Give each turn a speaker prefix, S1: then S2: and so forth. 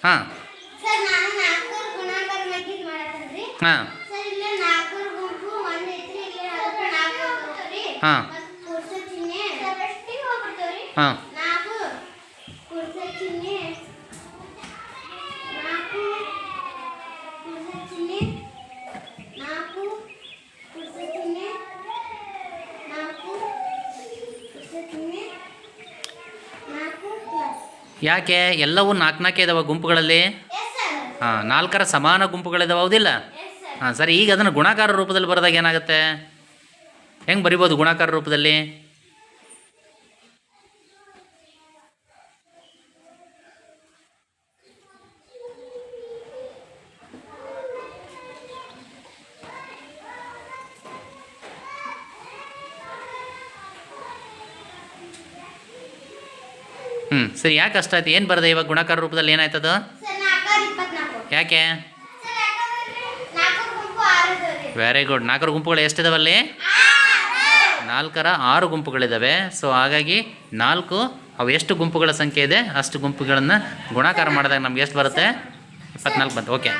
S1: ಹಾಂ
S2: ಸರ್ ನಾನು 4 ಗುಣಾಕಾರ ಮೆಕ್ಕಿದ್ ಮಾಡತ್ತನ್ರಿ.
S1: ಹಾಂ
S2: ಸರ್ ಇಲ್ಲ 4 ಗುಂಪು 1 ಐತ್ರಿ, ಇಲ್ಲ ಅದಕ್ಕೆ 4 ಹೋಗ್ತಾವ್ರಿ.
S1: ಹಾಂ
S2: ಮತ್ತು ಕುರ್ಸ ಚಿಹ್ನೆ ಸರ್ ಎಷ್ಟಿಗೆ ಹೋಗ್ಬಿಡ್ತಾವ್ರಿ?
S1: ಹಾಂ
S2: 4 ಕುರ್ಸ ಚಿಹ್ನೆ 4 ಕುರ್ಸ ಚಿಹ್ನೆ 4 ಕುರ್ಸ ಚಿಹ್ನೆ 4 ಕುರ್ಸ ಚಿಹ್ನೆ 4 ಪ್ಲಸ್.
S1: ಯಾಕೆ ಎಲ್ಲವೂ ನಾಲ್ಕು ನಾಲ್ಕೇ ಇದಾವೆ ಗುಂಪುಗಳಲ್ಲಿ?
S2: Yes sir.
S1: ಹಾಂ 4ರ ಸಮಾನ ಗುಂಪುಗಳಿದಾವೆ, ಹೌದಿಲ್ಲ?
S2: Yes sir.
S1: ಹಾಂ ಸರಿ, ಈಗ ಅದನ್ನು ಗುಣಾಕಾರ ರೂಪದಲ್ಲಿ ಬರೆದಾಗ ಏನಾಗುತ್ತೆ? ಹೆಂಗೆ ಬರಿಬೋದು ಗುಣಾಕಾರ ರೂಪದಲ್ಲಿ? ಸರಿ, ಯಾಕೆ ಅಷ್ಟಾಯ್ತು? ಏನು ಬರದೆ ಇವಾಗ ಗುಣಾಕಾರ ರೂಪದಲ್ಲಿ ಏನಾಯ್ತದ?
S2: ಸರ್ 4 24.
S1: ಯಾಕೆ?
S2: ಸರ್ ಯಾಕಂದ್ರೆ 4 ಗುಂಪು 6 ಇದಾವ್ರಿ.
S1: Very good. 4ರ ಗುಂಪುಗಳು ಎಷ್ಟಿದಾವಲ್ಲಿ? 4ರ 6 ಗುಂಪುಗಳಿದ್ದಾವೆ. ಸೊ ಹಾಗಾಗಿ 4 ಅವು ಎಷ್ಟು ಗುಂಪುಗಳ ಸಂಖ್ಯೆ ಇದೆ ಅಷ್ಟು ಗುಂಪುಗಳನ್ನು ಗುಣಾಕಾರ ಮಾಡಿದಾಗ ನಮ್ಗೆ ಎಷ್ಟು ಬರುತ್ತೆ? 24 ಬಂತು. ಓಕೆ.